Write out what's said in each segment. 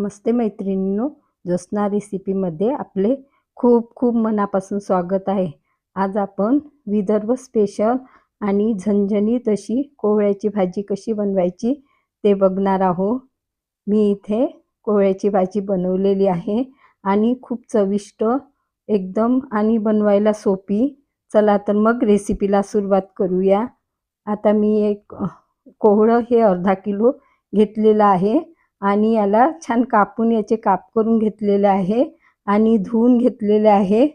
नमस्ते मैत्रिणींनो, ज्योत्स्ना रेसिपीमध्ये आपले खूप खूप मनापासून स्वागत आहे। आज आपण विदर्भ स्पेशल आणि झणझणीत अशी कोवळ्याची भाजी कशी बनवायची ते बघणार आहोत। मी इथे कोवळ्याची भाजी बनवलेली आहे आणि खूप चविष्ट एकदम आणि बनवायला सोपी। चला तर मग रेसिपीला सुरुवात करूया। आता मी एक कोवळं हे अर्धा किलो घेतलेलं आहे आणि याला छान कापून याचे काप करून घेतलेले आहे आणि धुवून घेतलेले आहे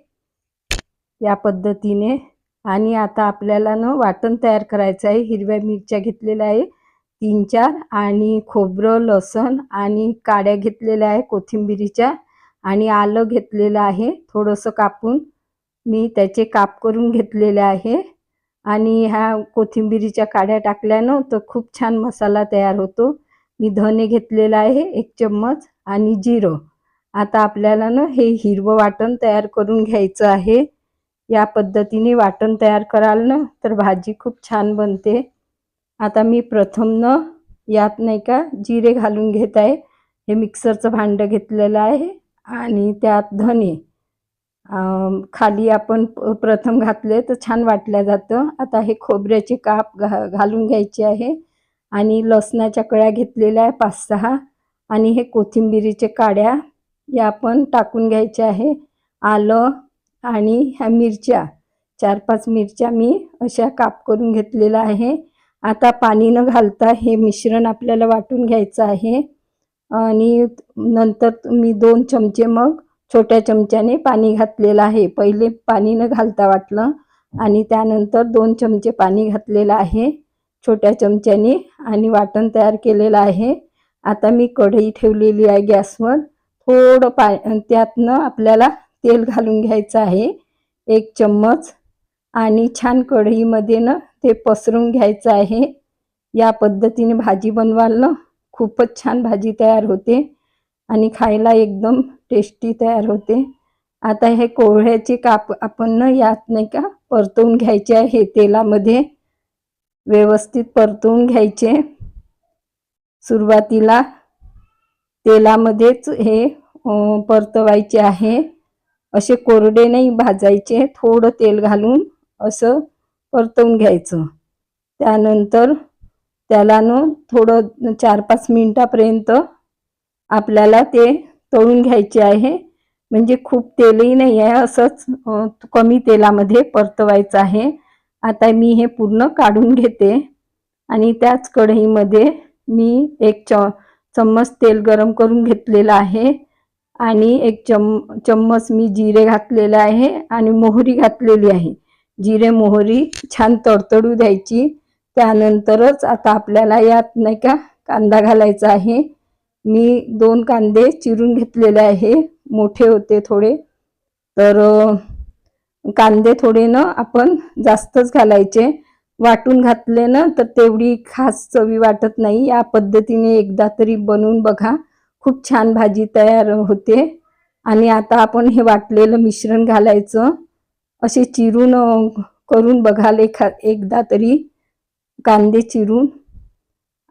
या पद्धतीने। आणि आता आपल्याला वाटण तयार करायचं आहे। हिरव्या मिरच्या घेतलेल्या आहे 3-4 आणि खोबरं, लसूण आणि काड्या घेतलेल्या आहे कोथिंबीरीच्या आणि आलं घेतलेलं आहे थोडंसं कापून। मी त्याचे काप करून घेतलेले आहे आणि ह्या कोथिंबीरीच्या काड्या टाकल्यानं तर खूप छान मसाला तयार होतो। मी धने घेतलेला आहे 1 चम्मच आणि जिरं। आता आपल्याला हे हिरवं वाटण तयार करून घ्यायचं आहे। या पद्धतीने वाटण तयार कराल तर भाजी खूप छान बनते। आता मी प्रथम यात नाही का जिरे घालून घेत आहे। हे मिक्सरचं भांडं घेतलेलं आहे आणि त्यात धने खाली आपण प्रथम घातले तर छान वाटलं जातं। आता हे खोबऱ्याचे काप घालून घ्यायचे आहे आणि लसणाच्या कळ्या घेतलेल्या आहे 5-6 आणि हे कोथिंबीरीचे काड्या या आपण टाकून घ्यायचे आहे। आलं आणि ह्या मिरच्या 4-5 मिरच्या मी अशा काप करून घेतलेला आहे। आता पाणी न घालता हे मिश्रण आपल्याला वाटून घ्यायचं आहे आणि नंतर मी 2 चमचे मग छोट्या चमच्याने पाणी घातलेलं आहे। पहिले पाणी न घालता वाटलं आणि त्यानंतर 2 चमचे पाणी घातलेलं आहे छोट्या चमच्याने आणि वाटण तयार केलेलं आहे। आता मी कढई ठेवलेली आहे गॅसवर। थोडं त्यातनं आपल्याला तेल घालून घ्यायचं आहे 1 चम्मच आणि छान कढईमध्ये ते पसरवून घ्यायचं आहे। या पद्धतीने भाजी बनवाल खूपच छान भाजी तयार होते आणि खायला एकदम टेस्टी तयार होते। आता हे कोवळ्याचे काप आपण यात नाही का परतवून घ्यायचे आहे तेलामध्ये व्यवस्थित परतवून घ्यायचे। सुरुवातीला तेलामध्येच हे परतवायचे आहे, असे कोरडे नाही भाजायचे। थोडं तेल घालून असं परतवून घ्यायचं। त्यानंतर त्याला थोडं 4-5 मिनिटापर्यंत आपल्याला ते तळून घ्यायचे आहे। म्हणजे खूप तेलही नाही आहे, असंच कमी तेलामध्ये परतवायचं आहे। आता मी हे पूर्ण काढून घेते आणि त्याच कढईमध्ये मी 1 चम्मच तेल गरम करून घेतलेलं आहे आणि 1 चम्मच मी जिरे घातलेले आहे आणि मोहरी घातलेली आहे। जिरे मोहरी छान तडतडू द्यायची। त्यानंतरच आता आपल्याला यात नाही का कांदा घालायचा आहे। मी 2 कांदे चिरून घेतलेले आहे, मोठे होते थोडे, तर कांदे थोडे आपण जास्तच घालायचे। वाटून घातले तर तेवढी खास चवी वाटत नाही। या पद्धतीने एकदा तरी बनवून बघा, खूप छान भाजी तयार होते। आणि आता आपण हे वाटलेलं मिश्रण घालायचं, असे चिरून करून बघाल एकदा तरी कांदे चिरून।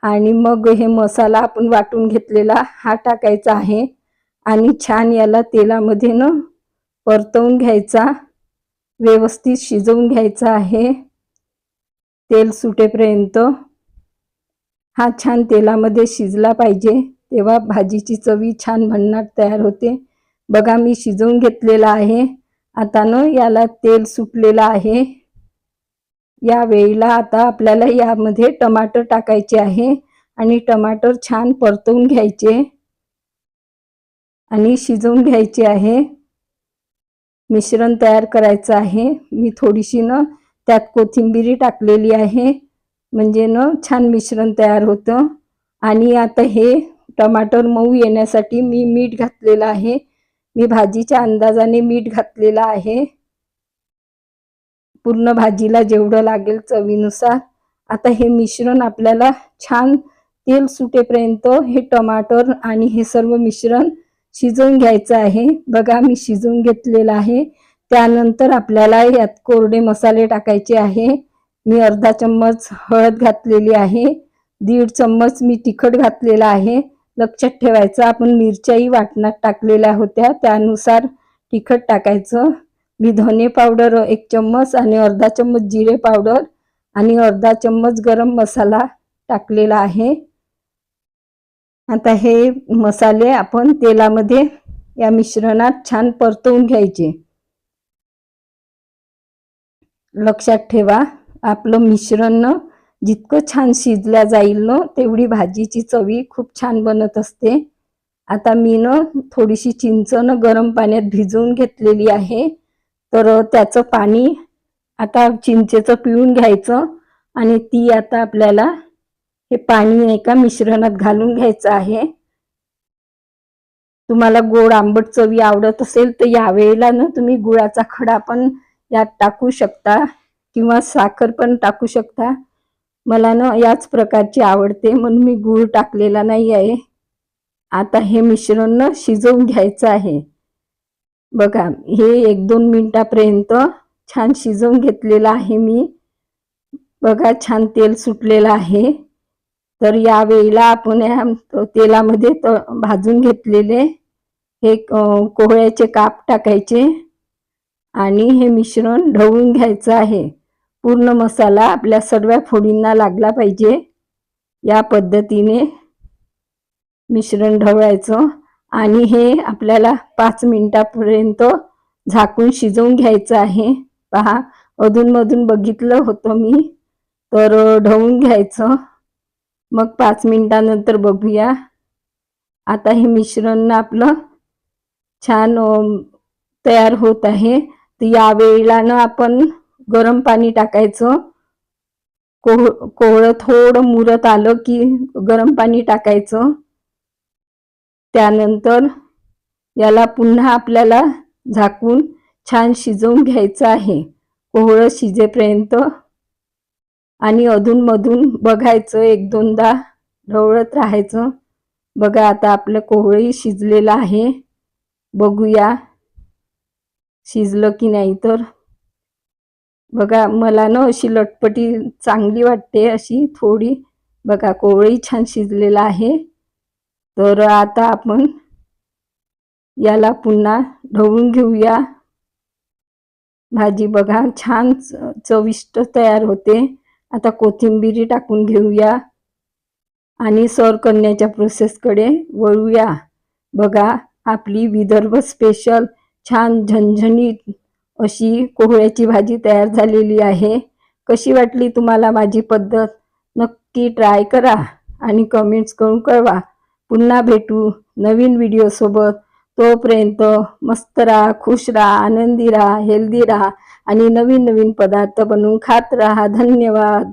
आणि मग हे मसाला आपण वाटून घेतलेला हा टाकायचा आहे आणि छान याला तेलामध्ये परतवून घ्यायचा, व्यवस्थित शिजवून घ्यायचा आहे तेल सुटेपर्यंत। हा छान तेलामध्ये शिजला पाहिजे, तेव्हा भाजीची चवी छान भन्नाट तयार होते। बघा मी शिजवून घेतलेला आहे। आता याला तेल सुटलेलं आहे। या वेळेला आता आपल्याला यामध्ये टमाटर टाकायचे आहे आणि टमाटर छान परतवून घ्यायचे आणि शिजवून घ्यायचे आहे। मिश्रण तयार करायचं आहे। मी थोडीशी त्यात कोथिंबीर टाकलेली आहे, म्हणजे छान मिश्रण तयार होतं। आणि आता हे टमाटर मऊ येण्यासाठी मी मीठ घातलेलं आहे। मी भाजीच्या अंदाजाने मीठ घातलेलं आहे, पूर्ण भाजीला जेवढं लागेल चवीनुसार। आता हे मिश्रण आपल्याला छान तेल सुटेपर्यंत हे टमाटर आणि हे सर्व मिश्रण शिजवून घ्यायचं आहे। बघा मी शिजवून घेतलेलं आहे। त्यानंतर आपल्याला यात कोरडे मसाले टाकायचे आहे। मी अर्धा चम्मच हळद घातलेली आहे, 1.5 चम्मच मी तिखट घातलेला आहे, लक्षात ठेवायचं. आपण मिरच्याही वाटणात टाकलेल्या होत्या, त्यानुसार तिखट टाकायचं. मी धने पावडर 1 चम्मच आणि अर्धा चम्मच जिरे पावडर आणि अर्धा चम्मच गरम मसाला टाकलेला आहे. आता हे मसाले आपण तेलामध्ये या मिश्रणात छान परतवून घ्यायचे. लक्षात ठेवा, आपलं मिश्रण जितकं छान शिजल्या जाईल ना तेवढी भाजीची चवी खूप छान बनत असते. आता मी थोडीशी चिंच गरम पाण्यात भिजवून घेतलेली आहे. तर त्याचं पाणी आता चिंचेचं पिळून घ्यायचं आणि ती आता आपल्याला हे पाणी एका मिश्रणात घालून घ्यायचं आहे. तुम्हाला गोड आंबट चवी आवडत असेल तर यावेळेला तुम्ही गुळाचा खडा पण यात टाकू शकता किंवा साखर पण टाकू शकता. मला याच प्रकारची आवडते म्हणून मी गूळ टाकलेला नाही आहे. आता हे मिश्रण शिजवून घ्यायचं आहे. बघा, हे 1-2 मिनिटापर्यंत छान शिजवून घेतलेलं आहे मी. बघा, छान तेल सुटलेलं आहे. तर या वेळेला आपण तेलामध्ये भाजून घेतलेले हे कोहळ्याचे काप टाकायचे आणि हे मिश्रण ढवळून घ्यायचं आहे. पूर्ण मसाला आपल्या सर्व फोडींना लागला पाहिजे. या पद्धतीने मिश्रण ढवळायचं आणि हे आपल्याला 5 मिनिटापर्यंत झाकून शिजवून घ्यायचं आहे. पहा, अधूनमधून बघितलं होतं मी. तर ढवळून घ्यायचं. मग 5 मिनिटानंतर बघूया. आता हे मिश्रण आपलं छान तयार होत आहे. तर या वेळेला आपण गरम पाणी टाकायचं. कोवळं थोडं मुरत आलं की गरम पाणी टाकायचं. त्यानंतर याला पुन्हा आपल्याला झाकून छान शिजवून घ्यायचं आहे कोवळं शिजेपर्यंत. आणि अधूनमधून बघायचं, 1-2दा ढवळत राहायचं. बघा, आता आपलं कोवळंही शिजलेलं आहे. बघूया शिजलं की नाही. तर बघा, मला अशी लटपटी चांगली वाटते अशी थोडी. बघा, कोवळंही छान शिजलेलं आहे. तर आता आपण याला पुन्हा ढवळून घेऊया. भाजी बघा छान चविष्ट तयार होते. आता कोथिंबीर टाकून घेऊया आणि सर्व करण्याच्या प्रोसेसकडे वळूया. बघा, आपली विदर्भ स्पेशल छान झणझणीत अशी कोहळ्याची भाजी तयार झालेली आहे. कशी वाटली तुम्हाला माझी पद्धत? नक्की ट्राय करा आणि कमेंट्स करून कळवा. पुन्हा भेटू नवीन व्हिडिओसोबत. तोपर्यंत मस्त राहा, खुश राहा, आनंदी राहा, हेल्दी राहा आणि नवीन नवीन पदार्थ बनवून खात राहा. धन्यवाद.